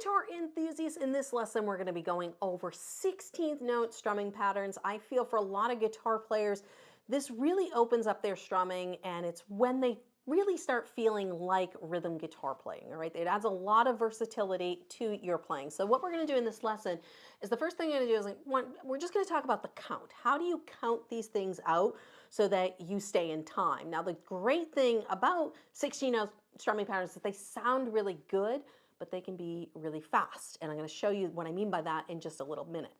guitar enthusiasts, in this lesson we're going to be going over 16th note strumming patterns. I feel for a lot of guitar players, this really opens up their strumming, and it's when they really start feeling like rhythm guitar playing, all right? It adds a lot of versatility to your playing. So what we're going to do in this lesson is, the first thing we're going to do is we're just going to talk about the count. How do you count these things out so that you stay in time? Now, the great thing about 16-note strumming patterns is that they sound really good, but they can be really fast. And I'm going to show you what I mean by that in just a little minute.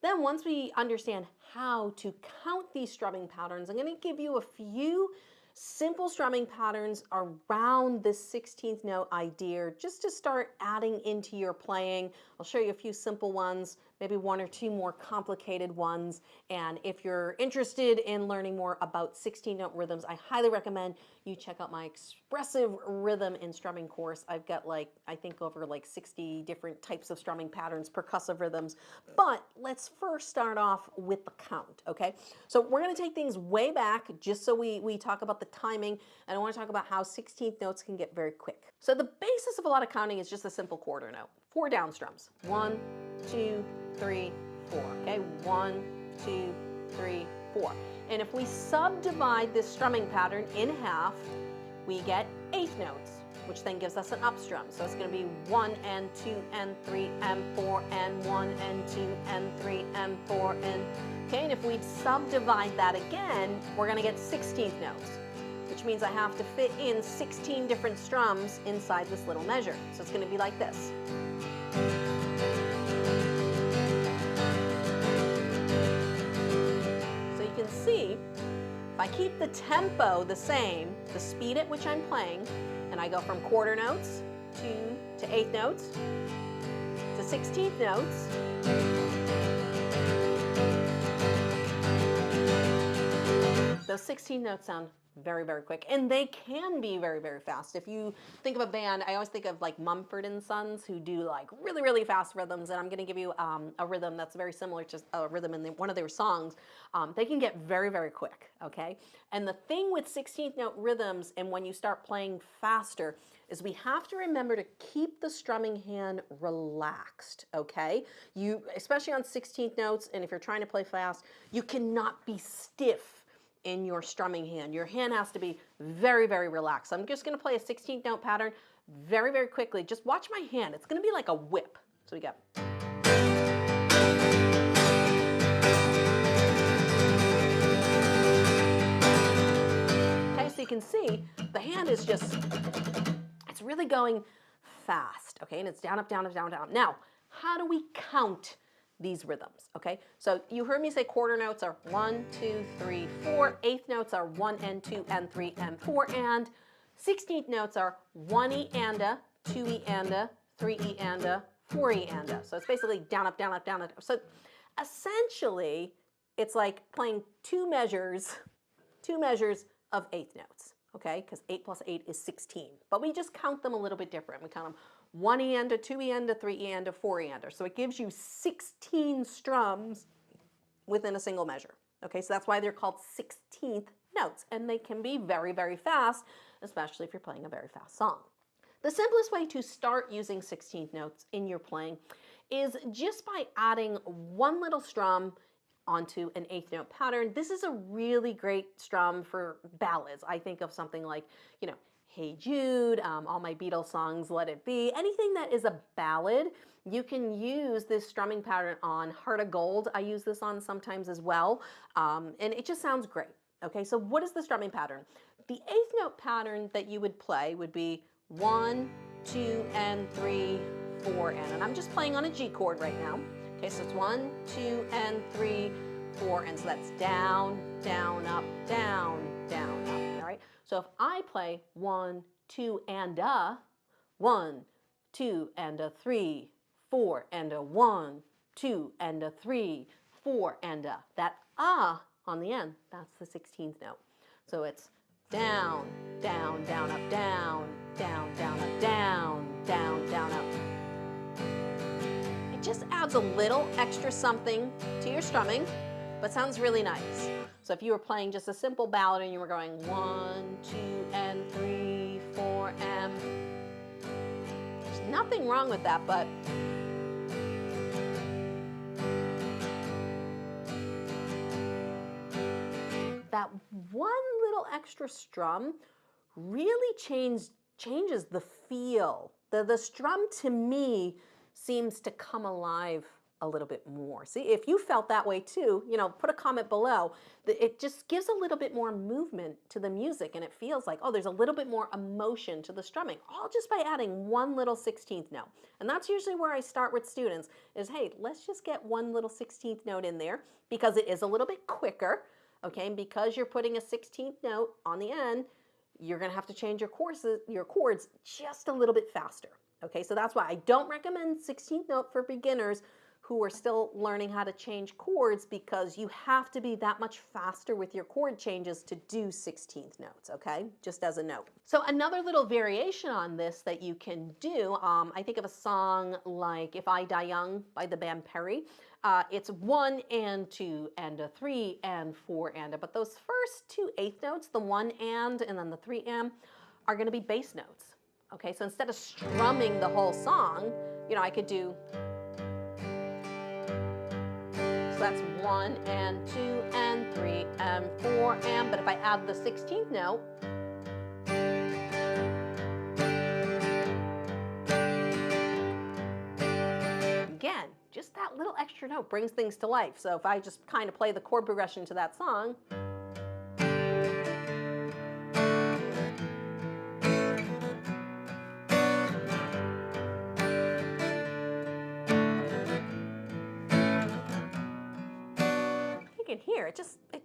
Then once we understand how to count these strumming patterns, I'm going to give you a few simple strumming patterns around this 16th note idea just to start adding into your playing. I'll show you a few simple ones, maybe one or two more complicated ones. And if you're interested in learning more about 16-note rhythms, I highly recommend you check out my expressive rhythm and strumming course. I've got I think over 60 different types of strumming patterns, percussive rhythms. But let's first start off with the count, okay? So we're going to take things way back just so we talk about the timing, and I want to talk about how 16th notes can get very quick. So the basis of a lot of counting is just a simple quarter note. 4 down strums. 1, 2, 3, 4. Okay, 1, 2, 3, 4. And if we subdivide this strumming pattern in half, we get 8 notes, which then gives us an up strum. So it's going to be 1 and 2 and 3 and 4 and 1 and 2 and 3 and 4 and okay. And if we subdivide that again, we're going to get 16th notes, which means I have to fit in 16 different strums inside this little measure. So it's going to be like this. So you can see, if I keep the tempo the same, the speed at which I'm playing, and I go from quarter notes to eighth notes to 16th notes, those 16 notes sound very, very quick, and they can be very, very fast. If you think of a band, I always think of Mumford Sons, who do really, really fast rhythms, and I'm going to give you a rhythm that's very similar to a rhythm in one of their songs. They can get very, very quick, okay? And the thing with 16th note rhythms, and when you start playing faster, is we have to remember to keep the strumming hand relaxed, okay? Especially on 16th notes, and if you're trying to play fast, you cannot be stiff in your strumming hand. Your hand has to be very, very relaxed. I'm just going to play a 16th note pattern very, very quickly. Just watch my hand. It's going to be like a whip. So we got. Okay, so you can see the hand is it's really going fast, okay? And it's down, up, down, up, down, down. Now, how do we count these rhythms, okay? So you heard me say quarter notes are 1, 2, 3, 4. Eighth notes are 1 and 2 and 3 and 4 and. 16th notes are 1 E and a, 2 E and a, 3 E and a, 4 E and a. So it's basically down, up, down, up, down, up. So essentially, it's like playing two measures of eighth notes, okay? Because 8 plus 8 is 16. But we just count them a little bit different. We count them 1 E and a, 2 E and a, 3 E and a, 4 E and a. So it gives you 16 strums within a single measure. Okay, so that's why they're called 16th notes. And they can be very, very fast, especially if you're playing a very fast song. The simplest way to start using 16th notes in your playing is just by adding one little strum onto an eighth note pattern. This is a really great strum for ballads. I think of something like, Hey Jude, all my Beatles songs, Let It Be, anything that is a ballad, you can use this strumming pattern on. Heart of Gold, I use this on sometimes as well, and it just sounds great. Okay, so what is the strumming pattern? The eighth note pattern that you would play would be 1, 2, and 3, 4, and I'm just playing on a G chord right now. Okay, so it's 1, 2, and 3, 4, and so that's down, down, up, down, down, up. All right. So if I play 1, 2, and a, 1, 2, and a 3, 4, and a 1, 2, and a 3, 4, and a, that on the end, that's the 16th note. So it's down, down, down, up, down, down, down, up, down, down, down, up. It just adds a little extra something to your strumming, but sounds really nice. So if you were playing just a simple ballad and you were going 1, 2, and 3, 4, Nothing wrong with that, but that one little extra strum really changes the feel. The strum to me seems to come alive a little bit more. See, if you felt that way too, put a comment below. It just gives a little bit more movement to the music, and it feels like, oh, there's a little bit more emotion to the strumming, all just by adding one little 16th note. And that's usually where I start with students is, hey, let's just get one little 16th note in there because it is a little bit quicker, okay? And because you're putting a 16th note on the end, you're gonna have to change your chords just a little bit faster. Okay, so that's why I don't recommend 16th note for beginners who are still learning how to change chords, because you have to be that much faster with your chord changes to do 16th notes, okay? Just as a note. So another little variation on this that you can do, I think of a song like If I Die Young by the band Perry. It's 1 and 2 and a 3 and 4 and a, but those first two eighth notes, the 1 and then the 3 and, are gonna be bass notes. Okay, so instead of strumming the whole song, I could do, so that's 1 and 2 and 3 and 4 and, but if I add the 16th note, again, just that little extra note brings things to life. So if I just kind of play the chord progression to that song, you can hear it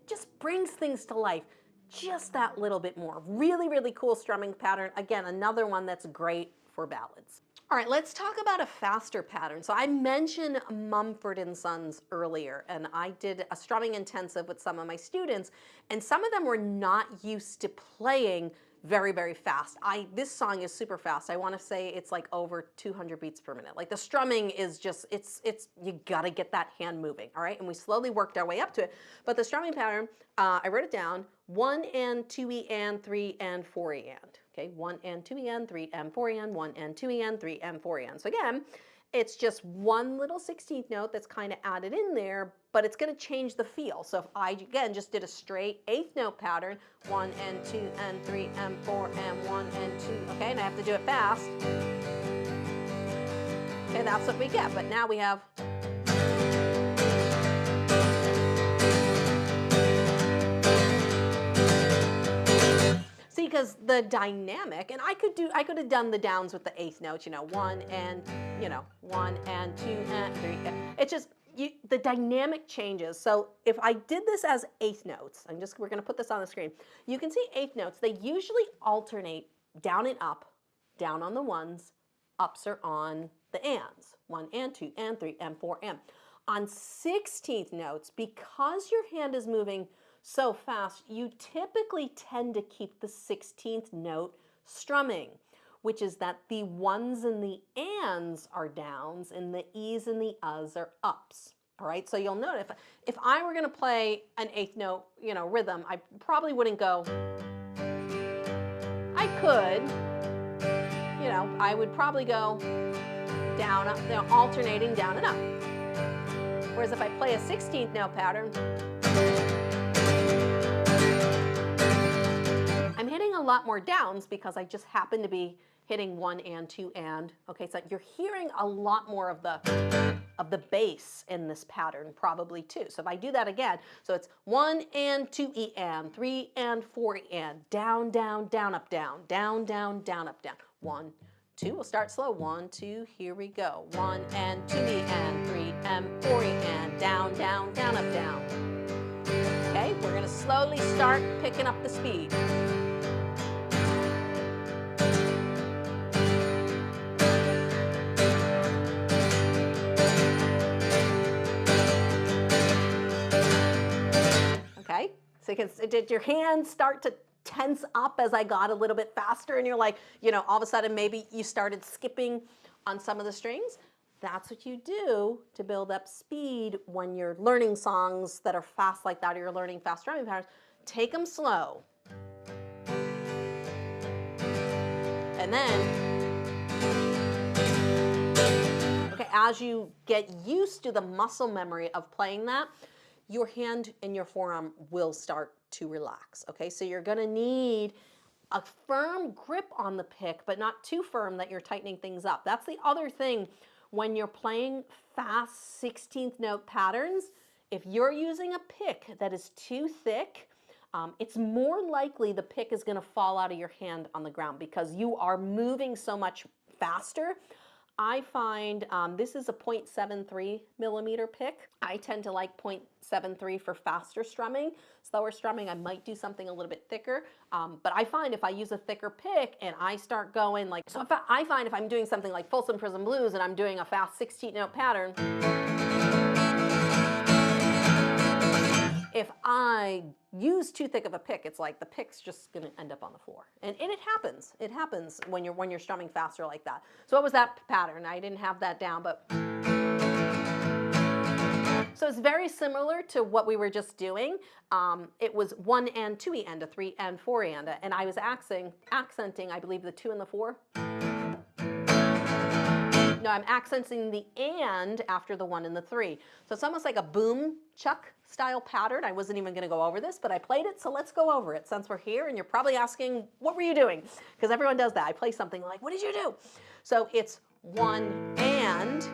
just brings things to life just that little bit more. Really, really cool strumming pattern. Again, another one that's great for ballads. All right, let's talk about a faster pattern. So I mentioned Mumford and Sons earlier, and I did a strumming intensive with some of my students, and some of them were not used to playing very, very fast. This song is super fast. I want to say it's like over 200 beats per minute. Like the strumming is just, you gotta get that hand moving, all right? And we slowly worked our way up to it. But the strumming pattern, I wrote it down, 1 and 2 E and 3 and 4 E and. Okay, 1 and 2 and 3 and 4 and 1 and 2 and 3 and 4 and. So again, it's just one little 16th note that's kind of added in there, but it's going to change the feel. So if I again just did a straight eighth note pattern, 1 and 2 and 3 and 4 and 1 and 2, okay, and I have to do it fast. Okay, that's what we get. But now we have. See, because the dynamic, and I could have done the downs with the eighth notes, 1 and 1 and 2 and 3. It's just the dynamic changes. So if I did this as eighth notes, we're going to put this on the screen. You can see eighth notes. They usually alternate down and up, down on the ones, ups are on the ands. 1 and 2 and 3 and 4 and. On 16th notes, because your hand is moving so fast, you typically tend to keep the 16th note strumming, which is that the ones and the ands are downs and the e's and the uhs are ups. All right, so you'll note if I were going to play an eighth note, rhythm, I probably wouldn't go. I could, I would probably go down, up, alternating down and up. Whereas if I play a 16th note pattern, I'm hitting a lot more downs because I just happen to be hitting 1 and 2 and. Okay, so you're hearing a lot more of the bass in this pattern probably too. So if I do that again, so it's 1 and 2 E and, 3 and 4 E and, down, down, down, up, down, down, down, down, up, down. 1, 2, we'll start slow. 1, 2, here we go. 1 and 2 E and, 3 and 4 E and, down, down, down, up, down. Okay, we're gonna slowly start picking up the speed. Okay, so did your hands start to tense up as I got a little bit faster and you're like, all of a sudden maybe you started skipping on some of the strings? That's what you do to build up speed when you're learning songs that are fast like that, or you're learning fast strumming patterns. Take them slow. And then as you get used to the muscle memory of playing that, your hand and your forearm will start to relax, okay? So you're gonna need a firm grip on the pick, but not too firm that you're tightening things up. That's the other thing when you're playing fast 16th note patterns. If you're using a pick that is too thick, it's more likely the pick is going to fall out of your hand on the ground because you are moving so much faster. I find this is a 0.73 millimeter pick. I tend to like 0.73 for faster strumming. Slower strumming, I might do something a little bit thicker. But I find if I use a thicker pick and I start going like, so if I find if I'm doing something like Folsom Prison Blues and I'm doing a fast 16th note pattern, if I use too thick of a pick, it's like the pick's just gonna end up on the floor. And it happens. It happens when you're strumming faster like that. So what was that pattern? I didn't have that down, but so it's very similar to what we were just doing. It was 1 and 2 and a 3 and 4 and I was accenting, I believe, the 2 and the 4. No, I'm accenting the and after the 1 and the 3. So it's almost like a boom chuck style pattern. I wasn't even going to go over this, but I played it, so let's go over it since we're here. And you're probably asking, what were you doing? Because everyone does that. I play something like, what did you do? So it's 1 and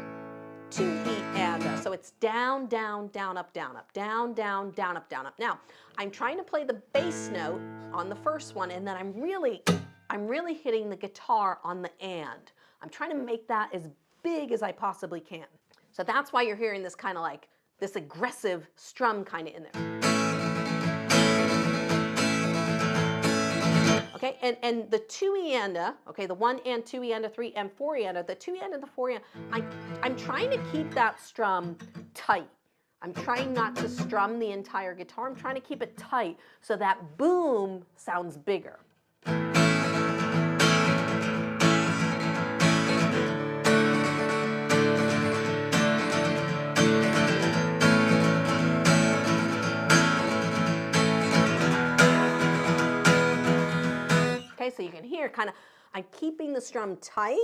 2 E and. So it's down, down, down, up, down, up, down, down, down, up, down, up. Now, I'm trying to play the bass note on the first one, and then I'm really hitting the guitar on the and. I'm trying to make that as big as I possibly can. So that's why you're hearing this kind of like, this aggressive strum kind of in there. Okay, and the 2 E and a, okay, the 1 and 2 E and a 3 and 4 E and a, the 2 E and a, the 4 E and a, I'm trying to keep that strum tight. I'm trying not to strum the entire guitar. I'm trying to keep it tight so that boom sounds bigger. Okay, so you can hear kind of, I'm keeping the strum tight,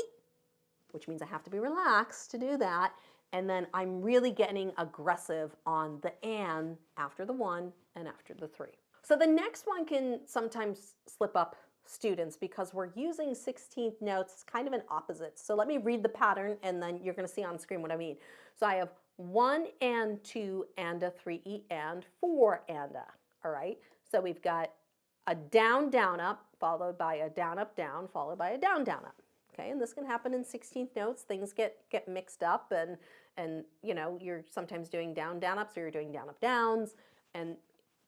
which means I have to be relaxed to do that. And then I'm really getting aggressive on the and after the 1 and after the 3. So the next one can sometimes slip up students because we're using 16th notes. It's kind of an opposite. So let me read the pattern and then you're going to see on screen what I mean. So I have 1 and 2 and a 3 E and 4 and a. All right. So we've got a down, down, up, followed by a down, up, down, followed by a down, down, up. Okay, and this can happen in 16th notes. Things get mixed up, and you know, you're sometimes doing down, down, ups, or you're doing down, up, downs, and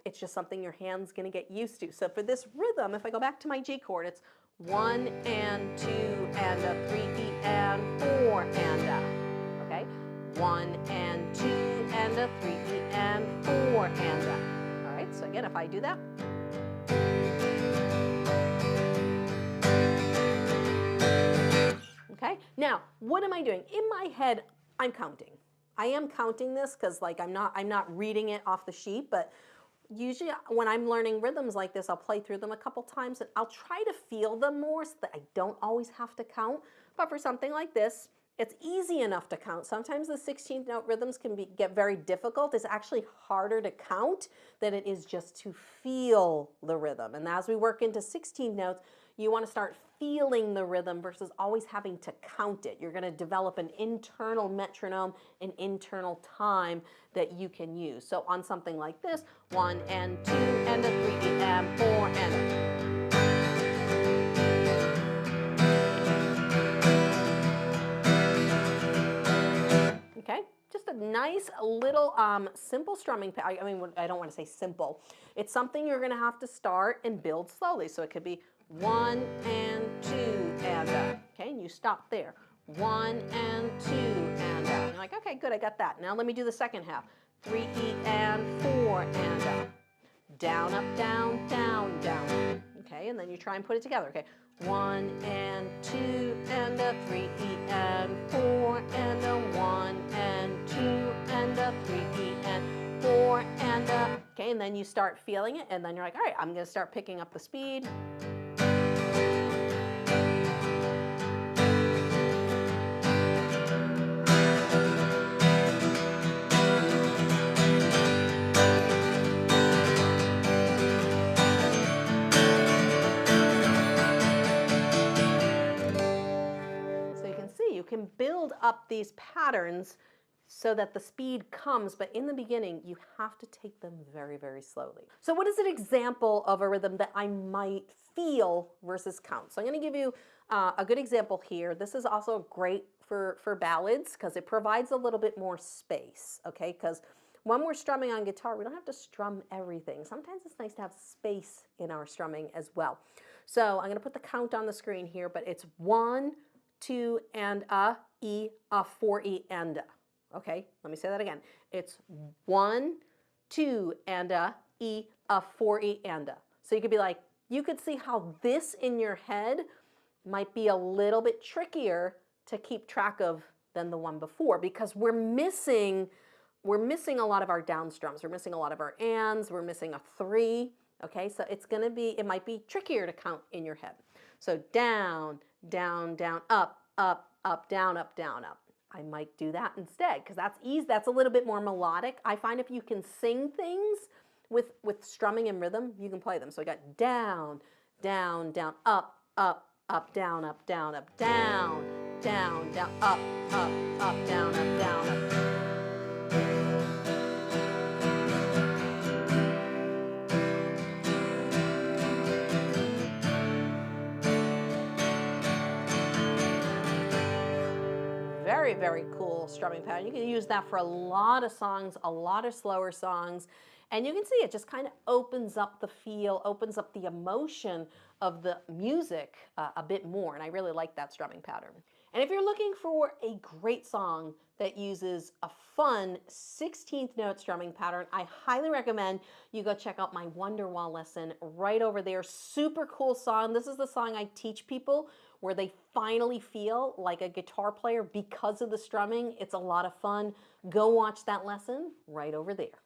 it's just something your hand's gonna get used to. So for this rhythm, if I go back to my G chord, it's 1 and 2 and a 3 E and 4 and a. Okay, 1 and 2 and a 3 E and 4 and a. All right, so again, if I do that. Okay, now what am I doing? In my head, I'm counting. I am counting this because like I'm not reading it off the sheet, but usually when I'm learning rhythms like this, I'll play through them a couple times and I'll try to feel them more so that I don't always have to count. But for something like this, it's easy enough to count. Sometimes the 16th note rhythms can get very difficult. It's actually harder to count than it is just to feel the rhythm. And as we work into 16 notes, you want to start feeling the rhythm versus always having to count it. You're going to develop an internal metronome, an internal time that you can use. So on something like this, 1 and 2 and a 3 and 4 and a. Okay, just a nice little simple strumming. I mean, I don't want to say simple. It's something you're going to have to start and build slowly. So it could be 1 and 2 and a. Okay, and you stop there. 1 and 2 and a. You're like, okay, good, I got that. Now let me do the second half. 3 E and 4 and a. Down, up, down, down, down. Okay, and then you try and put it together. Okay, 1 and 2 and a 3 E and 4 and a 1 and 2 and a 3 E and 4 and a. Okay, and then you start feeling it, and then you're like, all right, I'm going to start picking up the speed. can build up these patterns so that the speed comes, but in the beginning, you have to take them very, very slowly. So what is an example of a rhythm that I might feel versus count? So I'm going to give you a good example here. This is also great for ballads because it provides a little bit more space, okay? Because when we're strumming on guitar, we don't have to strum everything. Sometimes it's nice to have space in our strumming as well. So I'm going to put the count on the screen here, but it's 1, 2, and E, 4, E, and a. Okay, let me say that again. It's 1, 2, and E, 4, E, and a. So you could be like, you could see how this in your head might be a little bit trickier to keep track of than the one before because we're missing a lot of our down strums. We're missing a lot of our ands. We're missing a 3. Okay, so it might be trickier to count in your head. So down, down, down, up, up, up, down, up, down, up. I might do that instead because that's easy. That's a little bit more melodic. I find if you can sing things with strumming and rhythm, you can play them. So I got down, down, down, up, up, up, down, up, down, up, down, down, down, up, up, up, down, up, down, up. Very, very cool strumming pattern. You can use that for a lot of songs, a lot of slower songs. And you can see it just kind of opens up the feel, opens up the emotion of the music a bit more. And I really like that strumming pattern. And if you're looking for a great song that uses a fun 16th note strumming pattern, I highly recommend you go check out my Wonderwall lesson right over there. Super cool song. This is the song I teach people where they finally feel like a guitar player because of the strumming. It's a lot of fun. Go watch that lesson right over there.